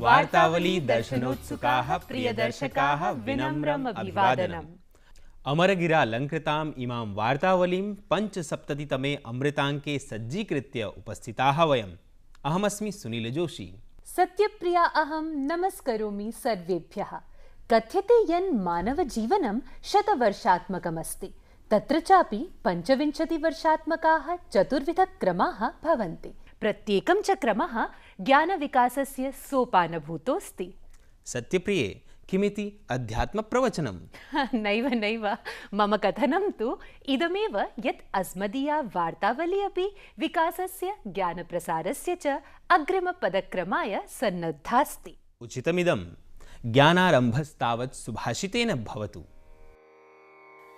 वार्तावली दर्शनोत्सुकाः प्रियदर्शकाः विनम्रम् अभिवादनम्। अमरगिरालङ्कृताम् इमां वार्तावलीं 570तमे अमृताङ्के सज्जीकृत्य उपस्थिताः वयम्। अहमस्मि सुनील जोशी। सत्यप्रिया अहं नमस्करोमि सर्वेभ्यः। कथ्यते यन् मानवजीवनं शतवर्षात्मकमस्ति, तत्र चापि 25 वर्षात्मकाः चतुर्विधक्रमाः भवन्ति। प्रत्येकं च क्रमः ज्ञानविकासस्य सोपानभूतोऽस्ति। सत्यप्रिये, किमिति अध्यात्मप्रवचनं? नैव नैव, मम कथनं तु इदमेव यत् अस्मदीया वार्तावली अपि विकासस्य ज्ञानप्रसारस्य च अग्रिमपदक्रमाय सन्नद्धास्ति। उचितमिदं। ज्ञानारम्भस्तावत् सुभाषितेन भवतु।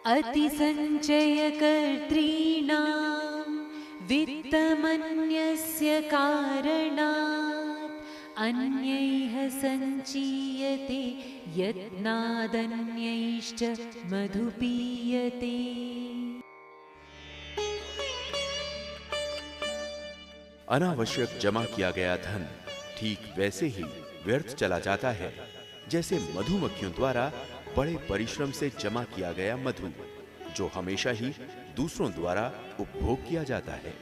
अतिसञ्चयकर्तॄणां वित्तमन्यस्य कारणात् अन्यैः सञ्चीयते यत्नादन्यैश्च मधुपीयते। अनावश्यक जमा किया गया धन ठीक वैसे ही व्यर्थ चला जाता है जैसे मधुमक्खियों द्वारा बड़े परिश्रम से जमा किया गया मधु, जो हमेशा ही दूसरों द्वारा उपभोग किया जाता है।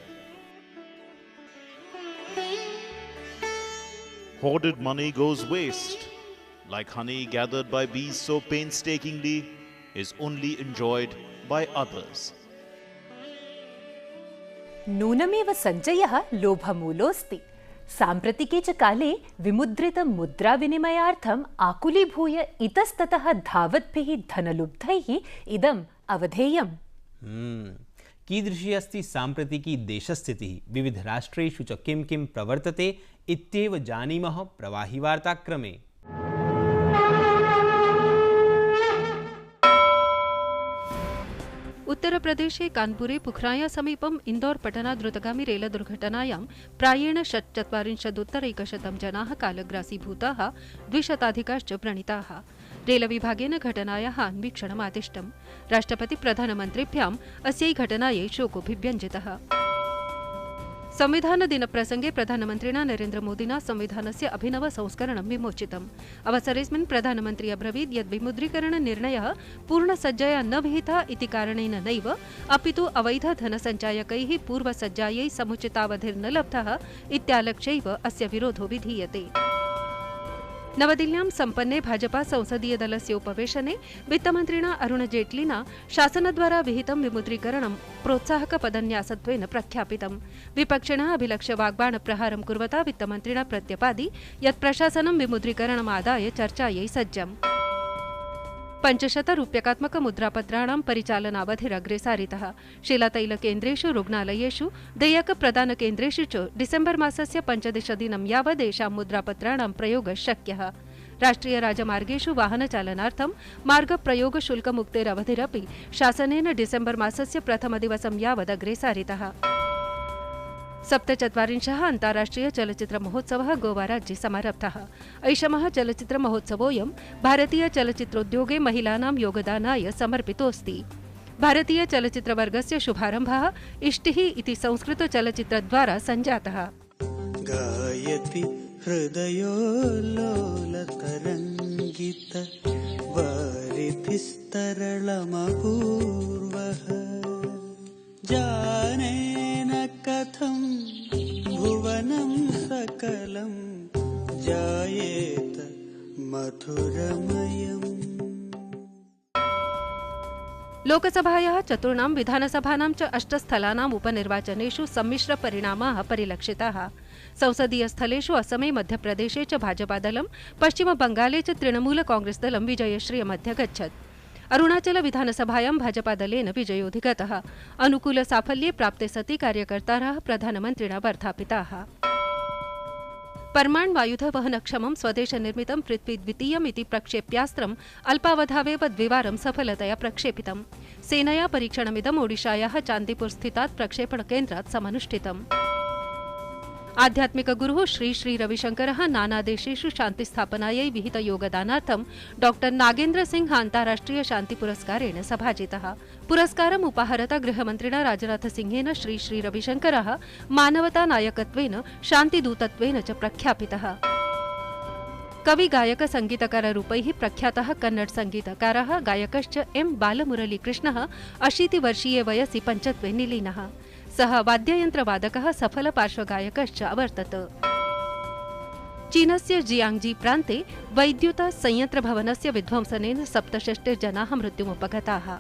Hoarded money goes waste, like honey gathered by bees so painstakingly is only enjoyed by others. नूनमेव सञ्चयः लोभमूलोऽस्ति। साम्प्रतिके च काले विमुद्रितमुद्राविनिमयार्थम् आकुलीभूय इतस्ततः धावद्भिः धनलुब्धैः इदम् अवधेयम्। कीदृशी अस्ति साम्प्रतिकी देशस्थितिः, विविधराष्ट्रेषु च किं किं प्रवर्तते इत्येव जानीमः प्रवाहि वार्ताक्रमे। उत्तरप्रदेशे कानपुरे पुखराया समीपम् इंदौर पटना द्रुतगामी रेल दुर्घटनायां प्रायेण 140 जनाः कालग्रासीभूताः, 200 व्रणिताः। रेलविभागेन घटनायाः अन्वीक्षणम् आदिष्टम्। राष्ट्रपतिप्रधानमन्त्रिभ्याम् अस्यै घटनायै शोकोऽभिव्यञ्जितः। संविधानदिनप्रसङ्गे प्रधानमन्त्रिणा नरेन्द्रमोदिना संविधानस्य अभिनवसंस्करणं विमोचितम्। अवसरेऽस्मिन् प्रधानमन्त्री अब्रवीत् यत् विमुद्रीकरणनिर्णयः पूर्णसज्जया न विहितः इति कारणेन नैव, अपितु अवैधधनसञ्चयकैः पूर्वसज्जायै समुचितावधिर्न लब्धः इत्यालक्ष्यैव अस्य विरोधो विधीयते। नवदिल्ल्यां सम्पन्ने भाजपा संसदीय दलस्य उपवेशने वित्तमन्त्रिणा अरुण जेटलिना शासनद्वारा विहितं विमुद्रीकरणं प्रोत्साहकपदन्यासत्वेन प्रख्यापितम्। विपक्षिणः अभिलक्ष्य वाग्बाणप्रहारं कुर्वता वित्तमन्त्रिणा प्रत्यपादि यत् प्रशासनं विमुद्रीकरणमादाय चर्चायै सज्जम्। 500 रूप्यकात्मक मुद्रापत्राणां परिचालनावधिरग्रे सारितः। शिलातैलकेन्द्रेषु, रुग्णालयेषु, देयकप्रदानकेन्द्रेषु च डिसेम्बर् मासस्य 15 दिनं यावत् एषां मुद्रापत्राणां प्रयोगः शक्यः। राष्ट्रियराजमार्गेषु वाहनचालनार्थं मार्गप्रयोगशुल्कमुक्तेरवधिरपि शासनेन डिसेम्बर् मासस्य प्रथमदिवसं यावत् अग्रे सारितः। 47 अन्ताराष्ट्रिय चलच्चित्रमहोत्सवः गोवाराज्ये समारब्धः। ऐषमः चलच्चित्रमहोत्सवोऽयं भारतीय चलच्चित्रोद्योगे महिलानां योगदानाय समर्पितोऽस्ति। भारतीय चलच्चित्रवर्गस्य शुभारम्भः इष्टिः इति संस्कृतचलच्चित्रद्वारा सञ्जातः। गायति हृदयोल्लोलतरङ्गित वारिधिस्तरलमपूर्वः जानेन कथं भुवनं सकलं जायेत मधुरमयम्। लोकसभायाः 4 विधानसभानां च 8 स्थलानाम् उपनिर्वाचनेषु सम्मिश्रपरिणामाः परिलक्षिताः। संसदीयस्थलेषु असमे, मध्यप्रदेशे च भाजपादलं, पश्चिमबङ्गाले च तृणमूलकाङ्ग्रेस्दलं विजयश्रियमध्यगच्छत्। अरुणाचल विधानसभायां भाजपादलेन विजयोऽधिगतः। अनुकूलसाफल्ये प्राप्ते सति कार्यकर्तारः प्रधानमन्त्रिणा वर्धापिताः। परमाण्वायुधवहनक्षमं स्वदेशनिर्मितं पृथ्वी द्वितीयमिति प्रक्षेप्यास्त्रम् अल्पावधावेव 2 वारं सफलतया प्रक्षेपितम्। सेनया परीक्षणमिदम् ओडिशायाः चान्दीपुर स्थितात् प्रक्षेपणकेन्द्रात् समनुष्ठितम्। आध्यात्मिक गुरुः श्री श्री रविशंकरः नानादेशेषु शान्तिस्थापनायै विहितयोगदानार्थं डॉक्टर नागेन्द्र सिंह अन्ताराष्ट्रिय शान्तिपुरस्कारेण सभाजितः। पुरस्कारम् उपाहरता गृहमन्त्रिणा राजनाथ सिंहेन श्री श्री रविशंकरः मानवतानायकत्वेन शान्तिदूतत्वेन च प्रख्यापितः। कवि गायक संगीतकाररूपैः प्रख्यातः कन्नड संगीतकारः गायकश्च एम् बालमुरलीकृष्णः 80-वर्षीये वयसि पञ्चत्वे निलीनः। सः वाद्ययन्त्रवादकः सफलपार्श्वगायकश्च अवर्तत। चीनस्य जियांग्जी प्रान्ते वैद्युत संयन्त्रभवनस्य विध्वंसनेन 67 जनाः मृत्युमुपगताः।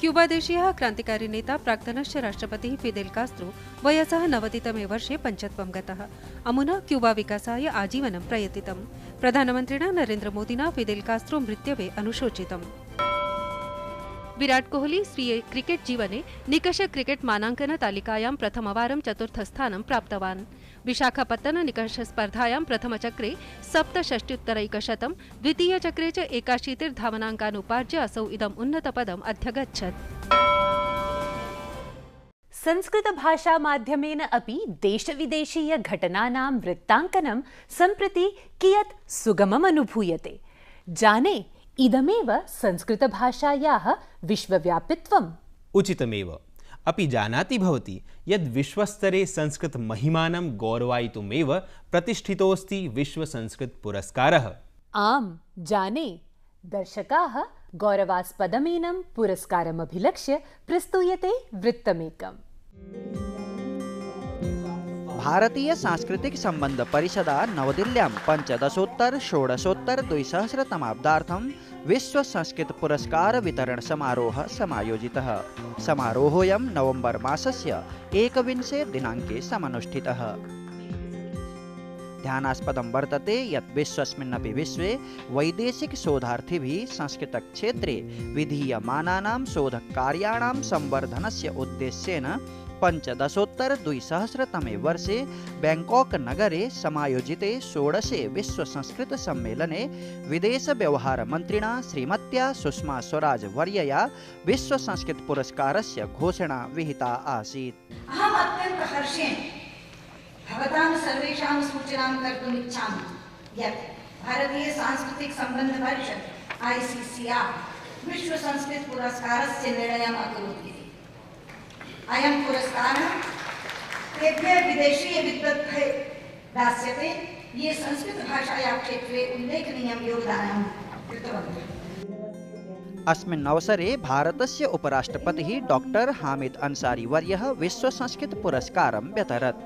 क्यूबादेशीयः क्रान्तिकारी नेता प्राक्तनस्य राष्ट्रपतिः फिदेल कास्त्रो वयसः 90तमे वर्षे पञ्चत्वं गतः। अमुना क्यूबा विकासाय आजीवनं प्रयतितम्। प्रधानमन्त्रिणा नरेन्द्र मोदिना फिदेल कास्त्रो मृत्यवे अनुशोचितम्। विराट कोहली स्वीये क्रिकेट जीवने निकष क्रिकेट मानाङ्कन तालिकायां प्रथमवारं चतुर्थस्थानं प्राप्तवान्। विशाखापत्तन निकष स्पर्धायां प्रथमचक्रे 67-उत्तरैकशतं, द्वितीयचक्रे च 81 धावनाङ्कान् उपार्ज्य असौ इदम् उन्नतपदम् अध्यगच्छत्। संस्कृतभाषामाध्यमेन अपि देशविदेशीय घटनानां वृत्ताङ्कनं सम्प्रति कियत् सुगमम् अनुभूयते। जाने इदमेव संस्कृतभाषायाः विश्वव्यापित्वम्। उचितमेव। अपि जानाति भवति यद् विश्वस्तरे संस्कृतमहिमानं गौरवायितुमेव प्रतिष्ठितोऽस्ति विश्वसंस्कृतपुरस्कारः। आम् जाने। दर्शकाः गौरवास्पदमेनं पुरस्कारमभिलक्ष्य प्रस्तूयते वृत्तमेकम्। भारतीय सांस्कृतिक संबंध परिषदा नवदिल्ल्यां 15-16 तमाब्दार्थं विश्व संस्कृत पुरस्कार वितरण समारोहः समायोजितः। समारोहोऽयं नवम्बर् मासस्य 21 दिनाङ्के समनुष्ठितः। ध्यानास्पदं वर्तते यत् विश्वस्मिन्नपि विश्वे वैदेशिक शोधार्थिभिः संस्कृतक्षेत्रे विधीयमानानां शोधकार्याणां संवर्धनस्य उद्देश्येन 15-200तमे वर्षे बैंकॉक नगरे समायोजिते 16 विश्व संस्कृत सम्मेलने विदेश व्यवहार मन्त्रिणा श्रीमत्या सुषमा स्वराज वर्यया विश्व संस्कृत पुरस्कारस्य घोषणा विहिता आसीत्। अहम् अत्यन्त हर्षेण भवतां सर्वेषां सूचनां कर्तुम् इच्छामि यत् भारतीय सांस्कृतिक संबंध परिषद ICCR विश्व संस्कृत पुरस्कारस्य निर्णयम् अकरोत् इति। अयं पुरस्कारः तेभ्यः विदेशीयविद्वद्भ्यः दास्यते ये संस्कृतभाषायाः क्षेत्रे उल्लेखनीयं योगदानं कृतवन्तः। अस्मिन् अवसरे भारतस्य उपराष्ट्रपतिः डॉक्टर हामिद अंसारी वर्यः विश्व संस्कृत पुरस्कारं व्यतरत्।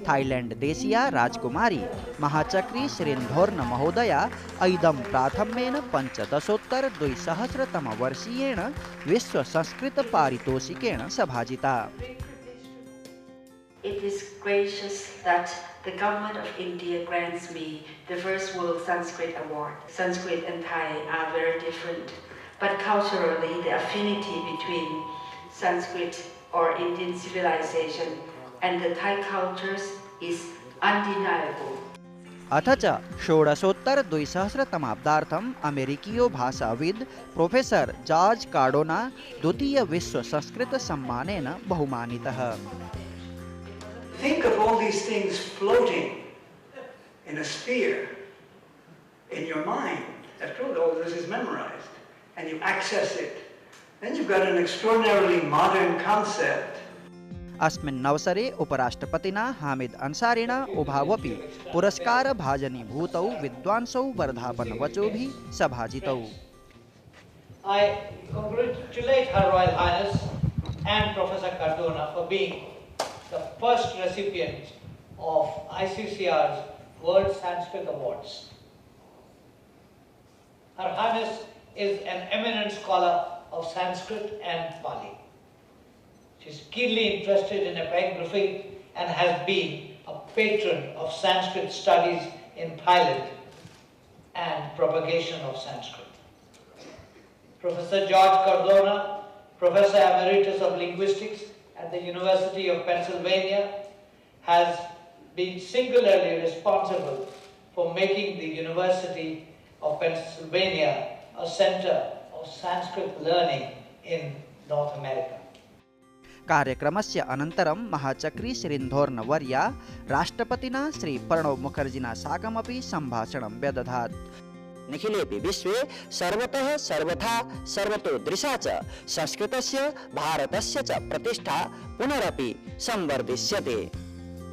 थाईलैंड देशीया राजकुमारी महाचक्री श्रीन्धोर्न महोदया ऐदं प्राथम्येन 15-200 वर्षीयेण विश्व Sanskrit पारितोषिकेण सभाजिता। It is gracious that the government of India grants me the first World Sanskrit Award. Sanskrit and Thai are very different, but culturally the affinity between Sanskrit or Indian civilization and the Thai cultures is undeniable. अथ च 16-200 तमाब्दार्थम् अमेरिकीयो भाषाविद् professor George Cardona द्वितीय विश्व Sanskrit सम्मानेन बहुमानितः। Think of all these things floating in a sphere in your mind. After all this is memorized and you access it. Then you've got an extraordinarily modern concept. अस्मिन् अवसरे उपराष्ट्रपतिना हामिद अंसारिणा उभावपि पुरस्कार भाजनीभूतौ विद्वांसौ वर्धापनवचोभिः सभाजितौ। I congratulate Her Royal Highness and Professor Cardona for being the first recipient of ICCR's World Sanskrit Awards. Her Highness is an eminent scholar of Sanskrit and Pali. She is keenly interested in epigraphy and has been a patron of Sanskrit studies in Thailand and propagation of Sanskrit. Professor George Cardona, Professor Emeritus of Linguistics at the University of Pennsylvania, has been singularly responsible for making the University of Pennsylvania a center of Sanskrit learning in North America. कार्यक्रमस्य अनन्तरं महाचक्री श्रीन्धोर्न वर्या राष्ट्रपतिना श्री प्रणव मुखर्जिना साकमपि सम्भाषणं व्यदधात्। निखिलेपि विश्वे सर्वतः सर्वथा सर्वतो दृशा च संस्कृतस्य भारतस्य च प्रतिष्ठा पुनरपि संवर्धिष्यते।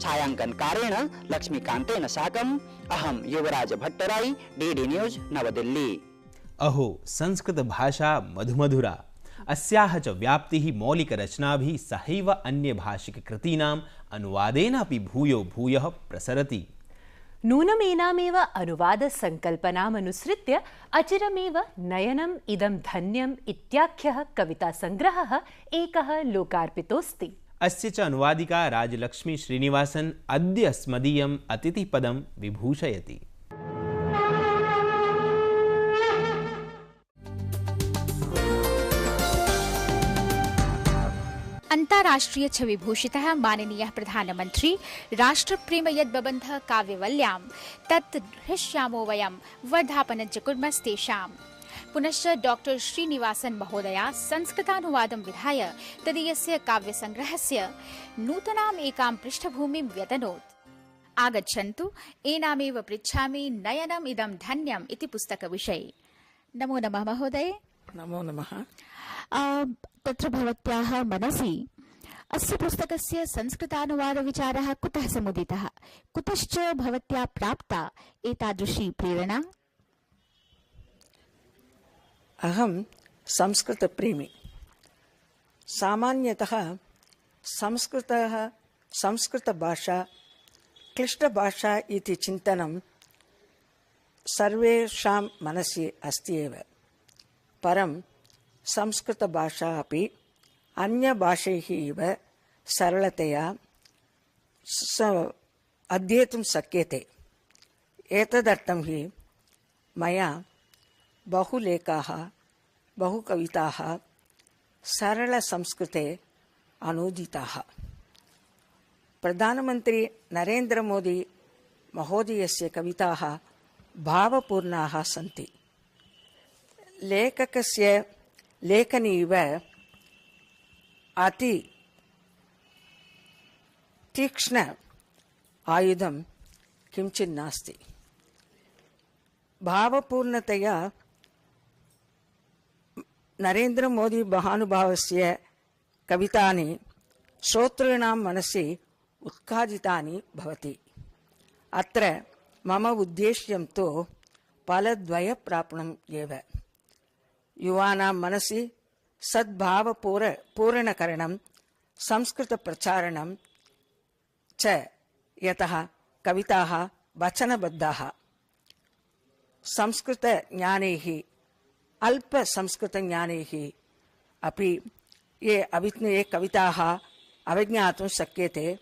छायांकनकारेण लक्ष्मीकान्तेन साकम् अहं युवराज भट्टराई, डीडी न्यूज, नवदिल्ली। अहो संस्कृतभाषा मधुमधुरा, अस्याः च व्याप्तिः मौलिकरचनाभिः सहैव अन्यभाषिककृतीनाम् अनुवादेनापि भूयो भूयः प्रसरति। नूनमेनामेव अनुवादसङ्कल्पनामनुसृत्य अचिरमेव नयनम् इदं धन्यम् इत्याख्यः कवितासङ्ग्रहः एकः लोकार्पितोऽस्ति। अस्य च अनुवादिका राजलक्ष्मी श्रीनिवासन अद्य अस्मदीयम् अतिथिपदं विभूषयति। अंतर्राष्ट्रीय छविभूषितः माननीयः प्रधानमन्त्री राष्ट्रप्रेम यद्बबन्धः काव्यवल्यां तत् हृष्यामो वयं वर्धापनञ्च कुर्मस्तेषाम्। पुनश्च डॉक्टर श्रीनिवासन महोदया संस्कृतानुवादं विधाय तदीयस्य काव्यसङ्ग्रहस्य नूतनाम् एकां पृष्ठभूमिं व्यतनोत्। आगच्छन्तु एनामेव पृच्छामि नयनम् इदं धन्यम् इति पुस्तकविषये। नमो नमः महोदय। नमो नमः। तत्र भवत्याः मनसि अस्य पुस्तकस्य संस्कृतानुवादविचारः कुतः समुदितः, कुतश्च भवत्या प्राप्ता एतादृशी प्रेरणा? अहं संस्कृतप्रेमी। सामान्यतः संस्कृतभाषा क्लिष्टभाषा इति चिन्तनं सर्वेषां मनसि अस्ति एव। परं संस्कृतभाषा अपि अन्यभाषैः इव सरलतया अध्येतुं शक्यते। एतदर्थं हि मया बहुलेखाः बहुकविताः सरलसंस्कृते अनूदिताः। प्रधानमन्त्री नरेन्द्र मोदी महोदयस्य कविताः भावपूर्णाः सन्ति। लेखकस्य लेखनी इव अति तीक्ष्ण आयुधं किंचित् नास्ति। भावपूर्णतया नरेन्द्र मोदी महानुभावस्य कवितानि श्रोतॄणां मनसि उत्काजितानि भवति। अत्र मम उद्देश्यं तु फलद्वयप्रापणम् एव। युवानां मनसि सद्भावपूरणकरणं संस्कृतप्रचारणं च, यतः कविताः वचनबद्धाः। संस्कृतज्ञानैः अल्पसंस्कृतज्ञानैः अपि ये कविताः अवज्ञातुं शक्यते,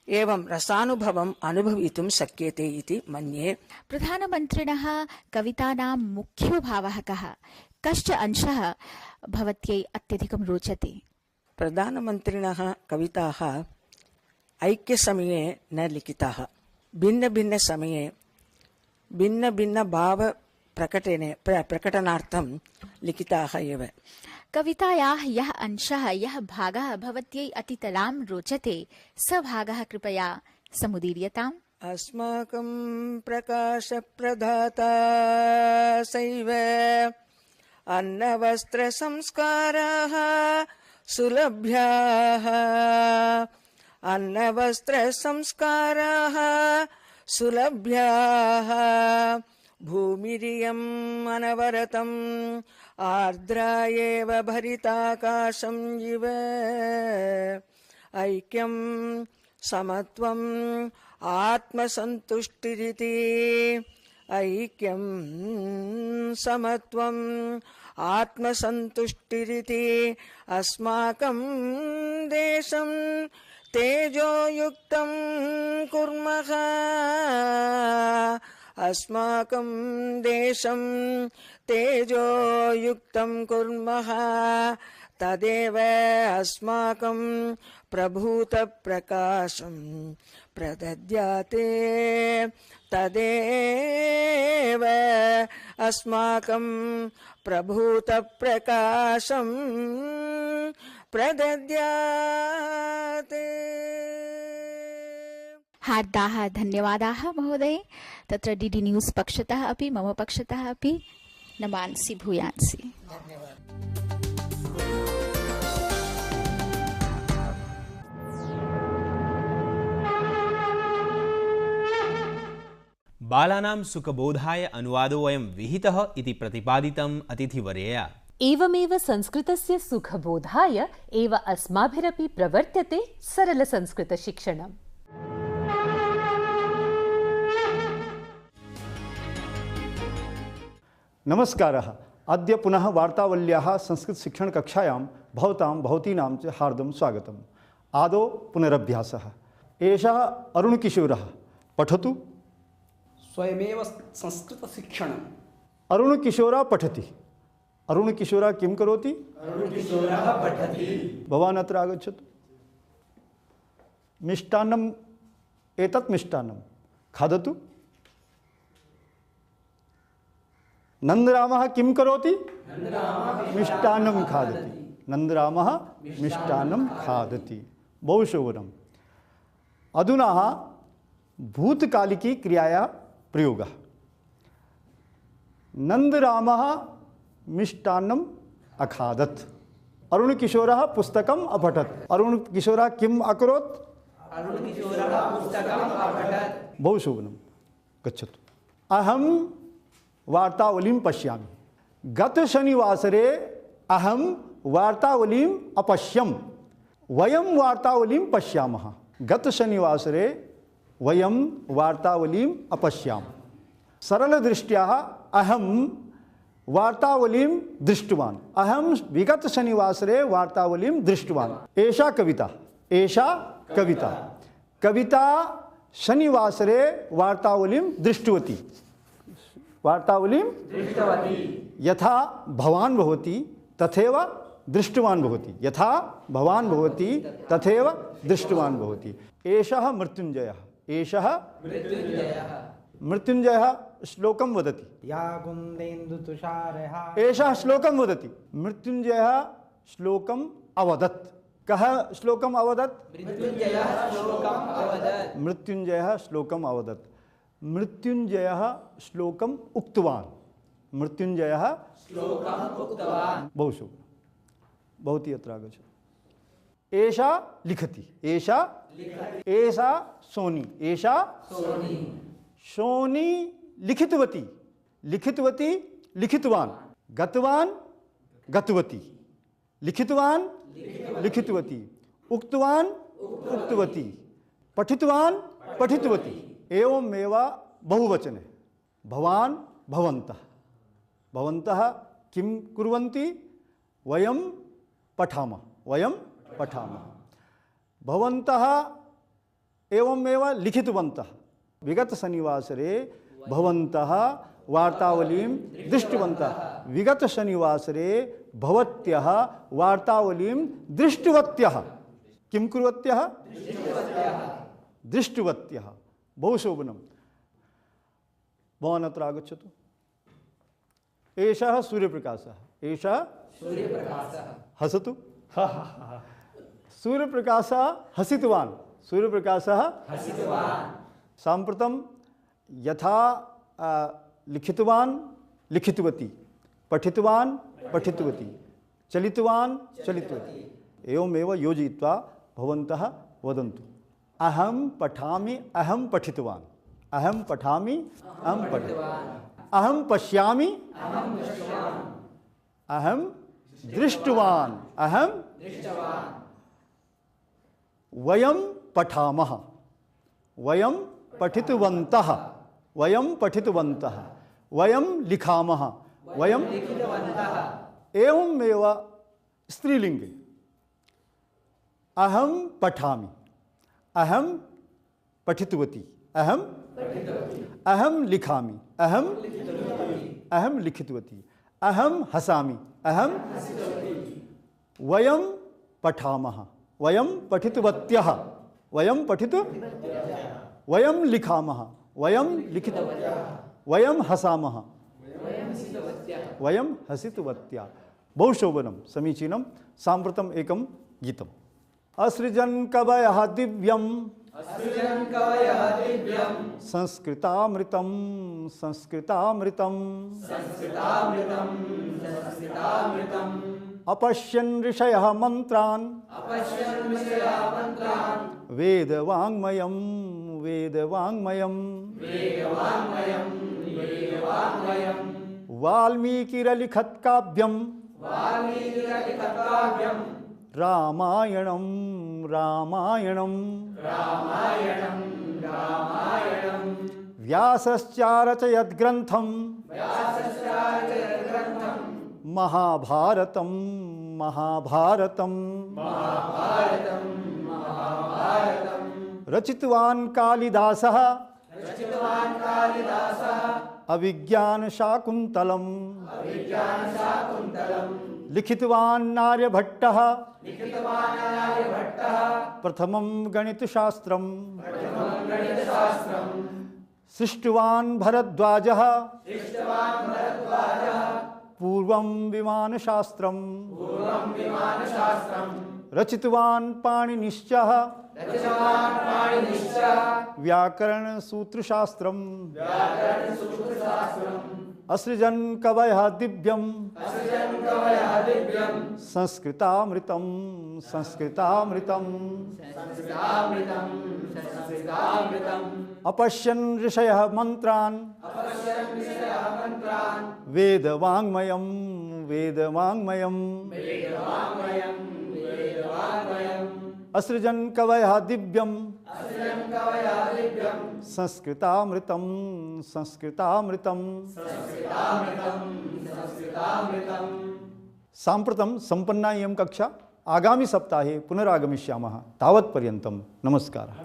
एवं रसानुभवम् अनुभवितुं शक्यते इति मन्ये। प्रधानमन्त्रिणः कवितानां मुख्यो भावः कः? कश्च अंशः भवत्यै अत्यधिकं रोचते? प्रधानमन्त्रिणः कविताः ऐक्यसमये न लिखिताः, भिन्नभिन्नसमये प्रकटनार्थं लिखिताः एव। कवितायाः यः अंशः यः भागः भवत्यै अतितरां रोचते, स भागः कृपया समुदीर्यताम्। अस्माकं प्रकाशप्रदाता सैव अन्नवस्त्रसंस्काराः सुलभ्याः। अन्नवस्त्रसंस्काराः सुलभ्याः। भूमिरियम् अनवरतम् आर्द्रा एव भरिताकाशम् इव। ऐक्यं समत्वम् आत्मसन्तुष्टिरिति। ऐक्यं समत्वम् आत्मसन्तुष्टिरिति। अस्माकं देशं तेजोयुक्तं कुर्मः। अस्माकं देशं तेजोयुक्तं कुर्मः। तदेव अस्माकं प्रभूतप्रकाशं प्रदद्याते। तदेव अस्माकं प्रभूतप्रकाशं प्रदद्याते। हार्दाः धन्यवादाः महोदय। तत्र डीडी न्यूज़ पक्षतः अपि मम पक्षतः अपि नमांसि भूयांसि। धन्यवादः। बालानां सुखबोधाय अनुवादोऽयं विहितः इति प्रतिपादितम् अतिथिवर्यया। एवमेव संस्कृतस्य सुखबोधाय एव अस्माभिरपि प्रवर्त्यते सरलसंस्कृतशिक्षणम्। नमस्कारः। अद्य पुनः वार्तावल्याः संस्कृतशिक्षणकक्षायां भवतीनां च हार्दं स्वागतम्। आदौ पुनरभ्यासः। एषः अरुणकिशोरः पठतु। स्वयमेव संस्कृतशिक्षणम्। अरुणकिशोरः पठति। अरुणकिशोरः किं करोति? अरुणकिशोरः पठति। भवान् अत्र आगच्छतु। मिष्टान्नम्, एतत् मिष्टान्नं खादतु। नन्दरामः किं करोति? मिष्टान्नं खादति। नन्दरामः मिष्टान्नं खादति। बहु शोभनम्। अधुना भूतकालिकी क्रियायाः प्रयोगः। नन्दरामः मिष्टान्नम् अखादत्। अरुणकिशोरः पुस्तकम् अपठत्। अरुणकिशोरः किम् अकरोत्? अरुणकिशोरः पुस्तकम् अपठत्। बहु शोभनं। गच्छतु। अहं वार्तावलीं पश्यामि। गतशनिवासरे अहं वार्तावलीम् अपश्यम्। वयं वार्तावलीं पश्यामः। गतशनिवासरे वयं वार्तावलीम् अपश्यामः। सरलदृष्ट्या अहं वार्तावलीं दृष्टवान्। अहं विगतशनिवासरे वार्तावलीं दृष्टवान्। एषा कविता। एषा कविता। कविता शनिवासरे वार्तावलीं दृष्टवती। वार्तावलीं दृष्टवती। यथा भवान् भवति तथैव दृष्टवान् भवति। यथा भवान् भवति तथैव दृष्टवान् भवति। एषः मृत्युञ्जयः। एषः मृत्युञ्जयः श्लोकं वदति। या कुन्देन्दुतुषारहा। एषः श्लोकं वदति। मृत्युञ्जयः श्लोकम् अवदत्। कः श्लोकम् अवदत्? मृत्युञ्जयः श्लोकम् अवदत्। मृत्युञ्जयः श्लोकम् अवदत्। मृत्युञ्जयः श्लोकम् उक्तवान्। मृत्युञ्जयः श्लोकम् उक्तवान्। बहु शोभनं। भवती अत्र आगच्छतु। एषा लिखति। एषा एषा सोनी। एषा सोनी लिखितवती। लिखितवती लिखितवान्। गतवान् गतवती। लिखितवान् लिखितवती। उक्तवान् उक्तवती। पठितवान् पठितवती। एवमेव बहुवचने भवान् भवन्तः। भवन्तः किं कुर्वन्ति? वयं पठामः। वयं पठामः। भवन्तः एवमेव लिखितवन्तः। विगत शनिवासरे भवन्तः वार्तावलीं दृष्टवन्तः। विगत शनिवासरे भवत्यः वार्तावलीं दृष्टवत्यः। किं कुर्वत्यः? दृष्टवत्यः। बहु शोभनं। भवान् अत्र आगच्छतु। एषः सूर्यप्रकाशः। एषः हसतु। सूर्यप्रकाशः हसितवान्। सूर्यप्रकाशः साम्प्रतं यथा लिखितवान् लिखितवती। पठितवान् पठितवती। चलितवान् चलितवती। एवमेव योजयित्वा भवन्तः वदन्तु। अहं पठामि अहं पठितवान्। अहं पठामि अहं पठितवान्। अहं पश्यामि अहं दृष्टवान्। अहं वयं पठामः। वयं पठितवन्तः। वयं पठितवन्तः। वयं लिखामः। वयं एवमेव स्त्रीलिङ्गे अहं पठामि अहं पठितवती। अहं लिखामि अहं लिखितवती। अहं हसामि अहं वयं पठामः। वयं पठितवत्यः। वयं वयं लिखामः। वयं वयं हसामः। वयं हसितवत्या। बहु शोभनं। समीचीनं। साम्प्रतम् एकं गीतम्। असृजन् कवयः दिव्यं संस्कृतामृतं संस्कृतामृतम् अपश्यन् ऋषयः मन्त्रान् वेदवाङ्मयं वेदवाङ्मयं वेदवाङ्मयं वेदवाङ्मयं वाल्मीकिरलिखत्काव्यं वाल्मीकिरलिखत्काव्यं रामायणं रामायणं रामायणं रामायणं व्यासश्चारचयद्ग्रन्थं व्यासश्चारचयद्ग्रन्थं महाभारतं महाभारतं महाभारतं महाभारतं रचितवान् कालिदासः रचितवान् कालिदासः अभिज्ञानशाकुन्तलम् अभिज्ञानशाकुन्तलं लिखितवान् आर्यभट्टः लिखितवान् आर्यभट्टः प्रथमं गणितशास्त्रं प्रथमं गणितशास्त्रं सृष्टवान् भरद्वाजः सृष्टवान् भरद्वाजः पूर्वं विमानशास्त्रं पूर्वं विमानशास्त्रं रचितवान् पाणिनिश्च रचितवान् पाणिनिश्च व्याकरणसूत्रशास्त्रं व्याकरणसूत्रशास्त्रम् असृजन् कवयः दिव्यम् असृजन् कवयः दिव्यम् संस्कृतामृतं संस्कृतामृतं संस्कृतामृतं संस्कृतामृतम् अपश्यन् ऋषयः मन्त्रान् अपश्यन् ऋषयः मन्त्रान् वेदवाङ्मयं वेदवाङ्मयं वेदवाङ्मयं वेदवाङ्मयम् असृजन् कवयः दिव्यम् असृजन् कवयः दिव्यम् संस्कृतामृतं संस्कृतामृतं संस्कृतामृतं संस्कृतामृतम् साम्प्रतं सम्पन्ना इयं कक्षा आगामि सप्ताहे पुनरागमिष्यामः तावत्पर्यन्तं नमस्कारः।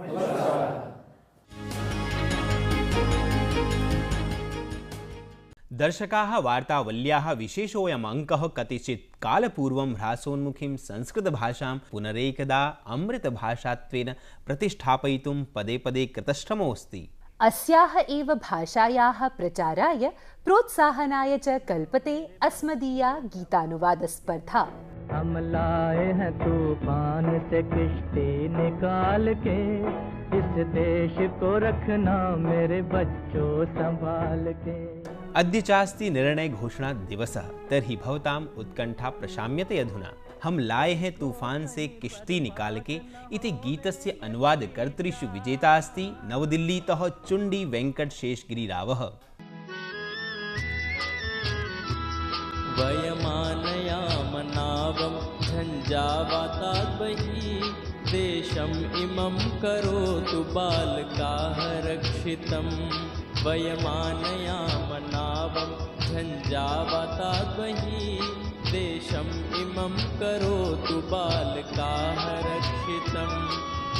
दर्शकाः वार्तावल्याः विशेषोऽयम् अङ्कः कतिचित् कालपूर्वं ह्रासोन्मुखीं संस्कृतभाषां पुनरेकदा अमृतभाषात्वेन प्रतिष्ठापयितुं पदे पदे कृतश्रमोऽस्ति। अस्याः एव भाषायाः प्रचाराय प्रोत्साहनाय च कल्पते अस्मदीया गीतानुवादस्पर्धा। हम लाए हैं तूफान से किश्ती निकाल के, इस देश को रखना मेरे बच्चों संभाल के। अद्य चास्ति निर्णय घोषणा दिवसः, तर्हि भवताम् उत्कण्ठा प्रशाम्यते अधुना। हम लाए हैं तूफान से किश्ती निकाल के इति गीतस्य अनुवादकर्तृषु विजेता अस्ति नवदिल्लीतः चुण्डी वेङ्कट शेषगिरिरावः। वयमानयामनावं झञ्झावातात् बहिः, देशम् इमं करोतु बालकाः रक्षितम्। वयमानयामनावं झञ्झावातात् बहिः, देशम् इमं करोतु बालकाः रक्षितम्।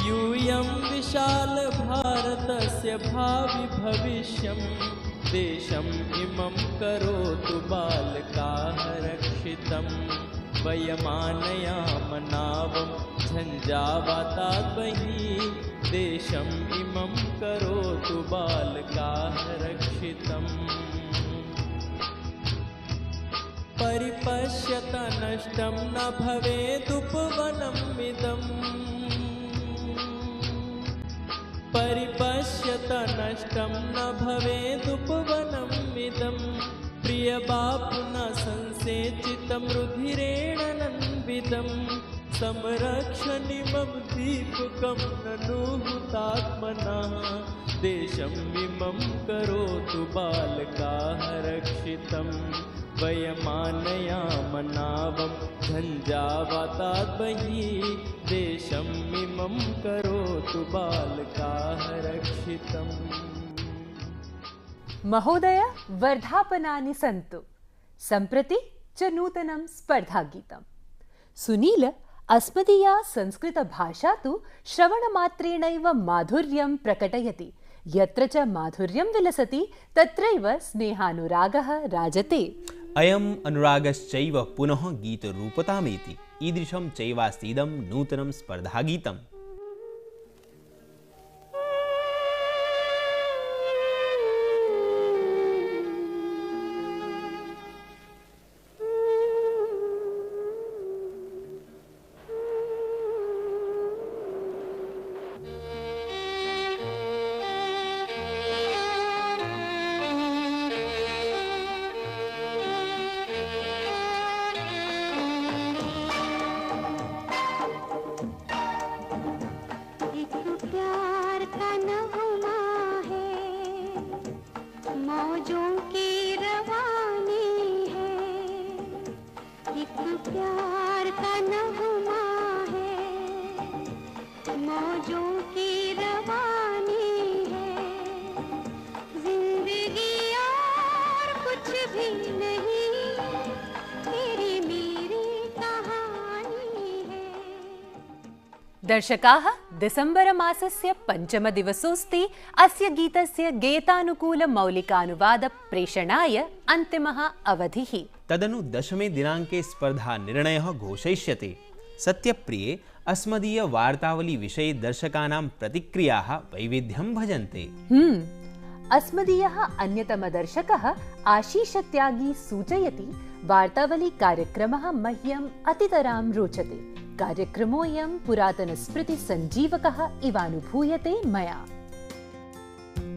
यूयं विशाल भारतस्य भावि भविष्यम्, देशम् इमं करोतु बालकाः रक्षितम्। वयमानयामनावं झञ्झावातात् बहिः, देशम् इमं करोतु बालकाः रक्षितम्। परिपश्यत नष्टं न भवेदुपवनम् इदम्, परिपश्यत नष्टं न भवेदुपवनम् इदम्। प्रियबापुना संसेचितं रुधिरेण नन्विदम्, संरक्षणिमं दीपकं ननु हुतात्मनः। देशम् इमं करोतु बालकाः रक्षितम्। वयमानयामनावं झञ्झावातात् बहिः, देशम् इमं करोतु बालकाः रक्षितम्। महोदय, वर्धापनानि सन्तु। सम्प्रति च नूतनं स्पर्धागीतम्। सुनील, अस्मदीया संस्कृतभाषा तु श्रवणमात्रेणैव माधुर्यं प्रकटयति। यत्र च माधुर्यं विलसति तत्रैव स्नेहानुरागः राजते। अयम् अनुरागश्चैव पुनः गीतरूपतामेति। ईदृशं चैवास्तीदं नूतनं स्पर्धागीतम्। का नगमा है, मौजों की रवानी है, एक प्यार का नगमा है, मौजों की रवानी है, जिंदगी और कुछ भी नहीं, तेरी मेरी कहानी है। दर्शकाः, दिसम्बरमासस्य पञ्चमदिवसोऽस्ति। अस्य गीतस्य गेतानुकूलमौलिकानुवादप्रेषणाय अन्तिमः अवधिः। तदनु दशमे दिनाङ्के स्पर्धा निर्णयः घोषयिष्यते। सत्यप्रिये अस्मदीय वार्तावली विषये दर्शकानां प्रतिक्रियाः वैविध्यं भजन्ते। अस्मदीयः अन्यतमदर्शकः आशीषत्यागी सूचयति, वार्तावली कार्यक्रमः मह्यम् अतितरां रोचते। कार्यक्रमोऽयं पुरातनस्मृतिसञ्जीवकः इवानुभूयते मया।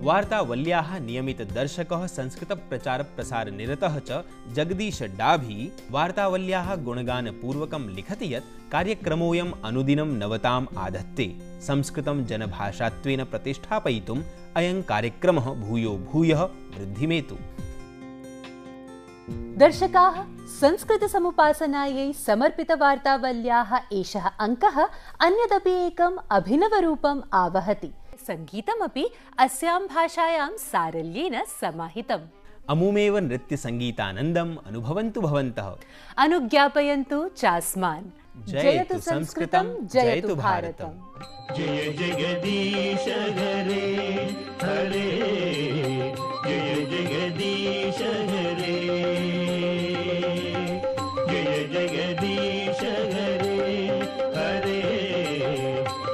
वार्तावल्याः नियमितदर्शकः संस्कृतप्रचारप्रसारनिरतः च जगदीश डाभी वार्तावल्याः गुणगानपूर्वकं लिखति यत् कार्यक्रमोऽयम् अनुदिनं नवताम् आधत्ते। संस्कृतं जनभाषात्वेन प्रतिष्ठापयितुम् अयं कार्यक्रमः भूयो भूयः वृद्धिमेतु। दर्शकाः, संस्कृतसमुपासनायै समर्पितवार्तावल्याः एषः अङ्कः अन्यदपि एकम् अभिनवरूपम् आवहति। सङ्गीतमपि अस्यां भाषायां सारल्येन समाहितम्। अमुमेव नृत्यसङ्गीतानन्दम् अनुभवन्तु भवन्तः। अनुज्ञापयन्तु चास्मान्। जयतु संस्कृतं, जयतु भारतम्। जय जगदीश हरे हरे, जय जगदीश हरे, जय जगदीश हरे हरे,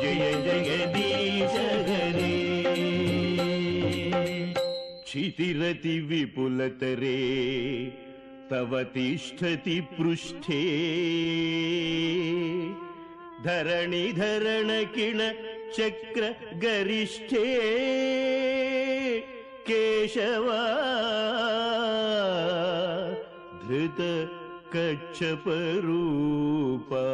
जय जगदीश हरे। क्षितिरति विपुलतरे तव तिष्ठति पृष्ठे, धरणिधरण किण चक्र गरिष्ठे, केशवा धृत कच्छप रूपा।